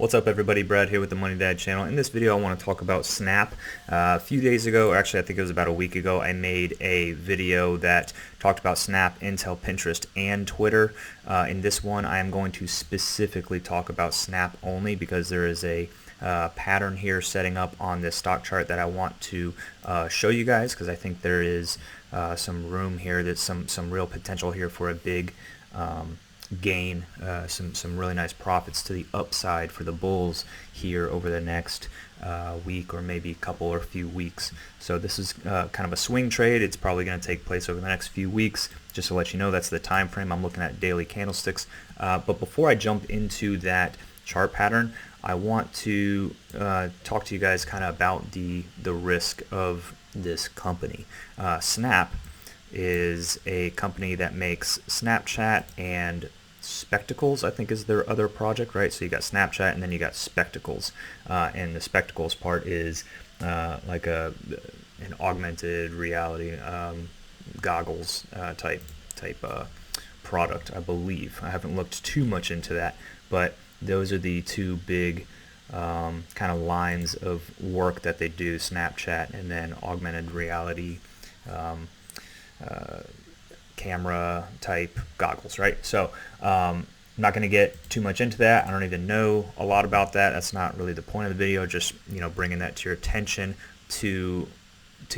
What's up everybody, Brad here with the Money Dad channel. In this video I want to talk about Snap. A few days ago, or actually I think it was about a week ago, I made a video that talked about Snap, Intel, Pinterest, and Twitter. In this one I am going to specifically talk about Snap only because there is a pattern here setting up on this stock chart that I want to show you guys, because I think there is some room here, that's some real potential here for a big gain, some really nice profits to the upside for the bulls here over the next week, or maybe a couple or few weeks. So this is kind of a swing trade. It's probably going to take place over the next few weeks. Just to let you know, that's the time frame. I'm looking at daily candlesticks. But before I jump into that chart pattern, I want to talk to you guys kind of about the risk of this company. Snap is a company that makes Snapchat and Spectacles, I think, is their other project, right? So you got Snapchat and then you got Spectacles, and the Spectacles part is like an augmented reality goggles type product, I believe. I haven't looked too much into that, but those are the two big kind of lines of work that they do: Snapchat and then augmented reality camera type goggles, right? So I'm not going to get too much into that. I don't even know a lot about that. That's not really the point of the video. Just, you know, bringing that to your attention to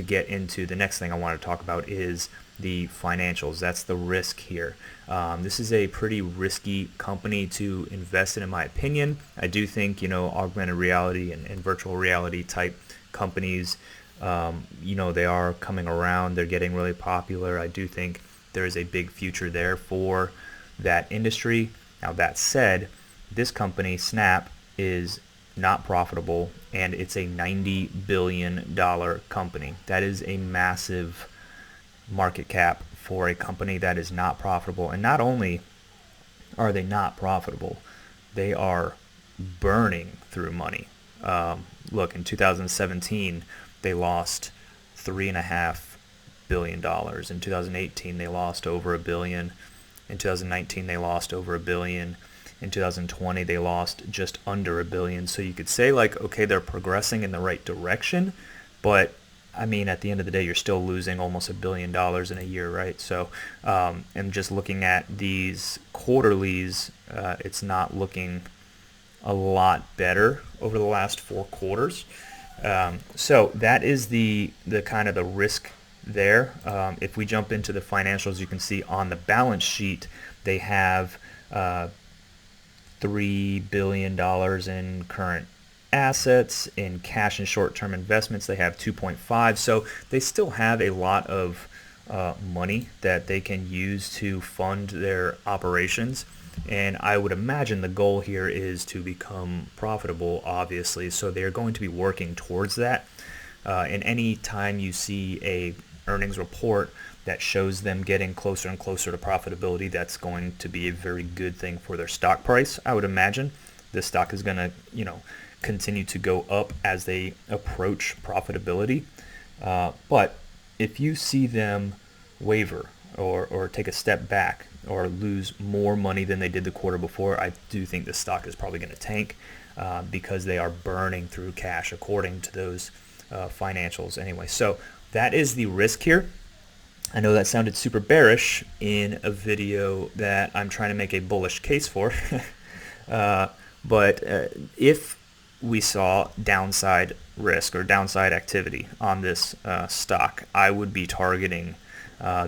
get into the next thing I want to talk about is the financials. That's the risk here. This is a pretty risky company to invest in my opinion. I do think, you know, augmented reality and virtual reality type companies, you know, they are coming around. They're getting really popular. I do think there is a big future there for that industry. Now, that said, this company, Snap, is not profitable, and it's a $90 billion company. That is a massive market cap for a company that is not profitable. And not only are they not profitable, they are burning through money. Look, in 2017, they lost $3.5 billion. In 2018, they lost over $1 billion. In 2019, they lost over $1 billion. In 2020, they lost just under $1 billion. So you could say, like, okay, they're progressing in the right direction, but I mean, at the end of the day, you're still losing almost $1 billion in a year, right? So, and just looking at these quarterlies, it's not looking a lot better over the last 4 quarters. So that is the kind of the risk there. If we jump into the financials, you can see on the balance sheet they have $3 billion in current assets. In cash and short-term investments, they have 2.5. So they still have a lot of money that they can use to fund their operations. And I would imagine the goal here is to become profitable, obviously. So they're going to be working towards that. And any time you see a earnings report that shows them getting closer and closer to profitability, that's going to be a very good thing for their stock price. I would imagine the stock is going to, you know, continue to go up as they approach profitability. But if you see them waver or take a step back or lose more money than they did the quarter before, I do think the stock is probably going to tank because they are burning through cash according to those financials anyway. So that is the risk here. I know that sounded super bearish in a video that I'm trying to make a bullish case for, but if we saw downside risk or downside activity on this stock, I would be targeting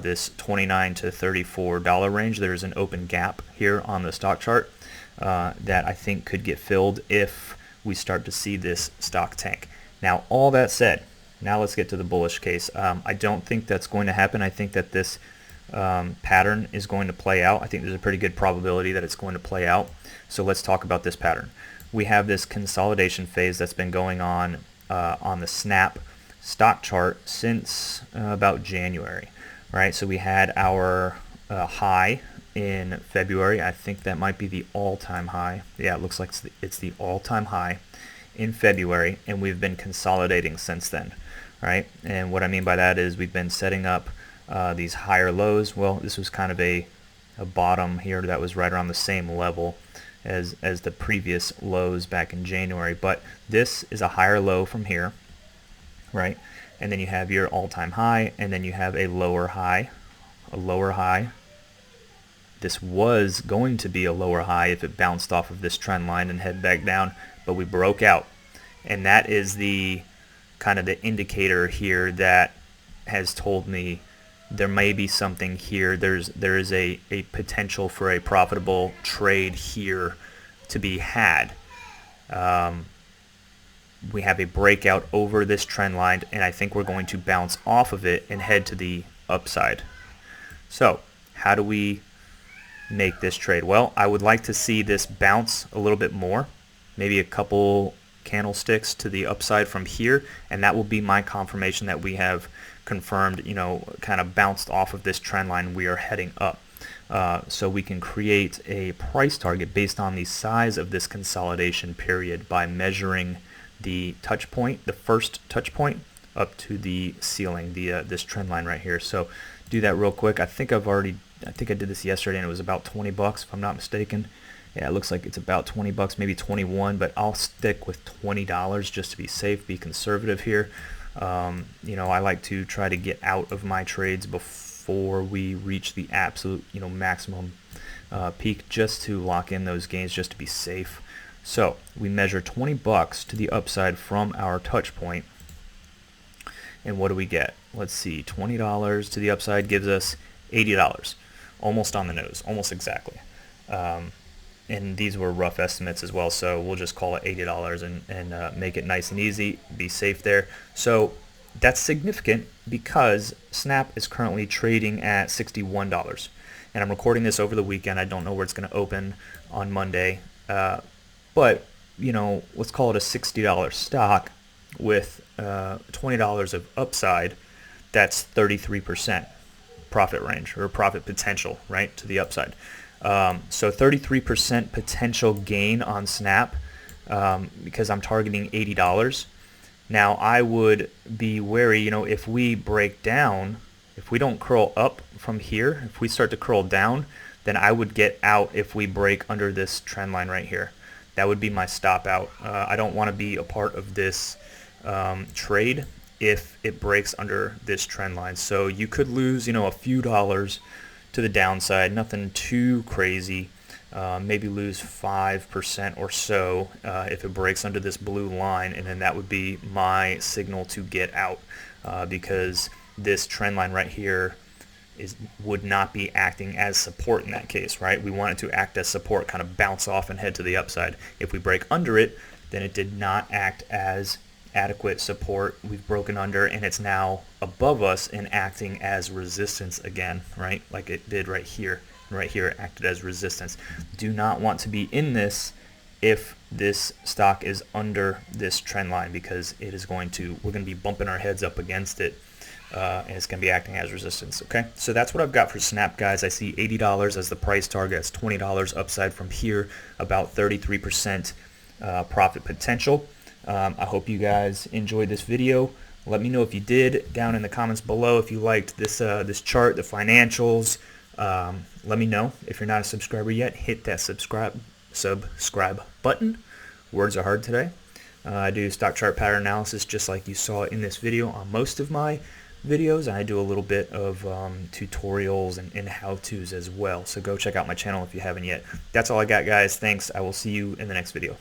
this $29 to $34 range. There's an open gap here on the stock chart that I think could get filled if we start to see this stock tank. Now, all that said, now let's get to the bullish case. I don't think that's going to happen. I think that this pattern is going to play out. I think there's a pretty good probability that it's going to play out. So let's talk about this pattern. We have this consolidation phase that's been going on the Snap stock chart since about January, right? So we had our high in February. I think that might be the all-time high. Yeah, it looks like it's the all-time high in February, and we've been consolidating since then, right? And what I mean by that is we've been setting up these higher lows. Well, this was kind of a bottom here that was right around the same level, as the previous lows back in January. But this is a higher low from here, right? And then you have your all-time high, and then you have a lower high, a lower high. This was going to be a lower high if it bounced off of this trend line and head back down, but we broke out. And that is the kind of the indicator here that has told me there may be something here. There is a potential for a profitable trade here to be had. We have a breakout over this trend line, and I think we're going to bounce off of it and head to the upside. So how do we make this trade? Well, I would like to see this bounce a little bit more, maybe a couple candlesticks to the upside from here, and that will be my confirmation that we have confirmed, kind of bounced off of this trend line. We are heading up. So we can create a price target based on the size of this consolidation period by measuring the touch point, the first touch point, up to the ceiling, this trend line right here. So do that real quick. I think I did this yesterday, and it was about 20 bucks if I'm not mistaken. Yeah, it looks like it's about 20 bucks, maybe 21, but I'll stick with $20 just to be safe, be conservative here. I like to try to get out of my trades before we reach the absolute, maximum peak, just to lock in those gains, just to be safe. So we measure 20 bucks to the upside from our touch point, and what do we get? Let's see, $20 to the upside gives us $80, almost on the nose, almost exactly. And these were rough estimates as well, so we'll just call it $80 and make it nice and easy, be safe there. So that's significant because Snap is currently trading at $61, and I'm recording this over the weekend. I don't know where it's going to open on Monday, but let's call it a $60 stock with $20 of upside. That's 33% profit range, or profit potential, right, to the upside. So 33% potential gain on Snap, because I'm targeting $80. Now I would be wary, if we break down, if we don't curl up from here, if we start to curl down, then I would get out if we break under this trend line right here. That would be my stop out. I don't want to be a part of this trade if it breaks under this trend line. So you could lose, a few dollars to the downside, nothing too crazy. Maybe lose 5% or so if it breaks under this blue line, and then that would be my signal to get out, because this trend line right here would not be acting as support in that case, right? We want it to act as support, kind of bounce off and head to the upside. If we break under it, then it did not act as adequate support. We've broken under, and it's now above us and acting as resistance again, right? Like it did right here. Right here it acted as resistance. Do not want to be in this if this stock is under this trend line, because we're going to be bumping our heads up against it, and it's going to be acting as resistance. Okay, so that's what I've got for Snap, guys. I see $80 as the price target. It's $20 upside from here, about 33% profit potential. I hope you guys enjoyed this video. Let me know if you did down in the comments below. If you liked this this chart, the financials, let me know. If you're not a subscriber yet, hit that subscribe button. Words are hard today. I do stock chart pattern analysis just like you saw in this video on most of my videos, and I do a little bit of tutorials and how-tos as well. So go check out my channel if you haven't yet. That's all I got, guys. Thanks. I will see you in the next video.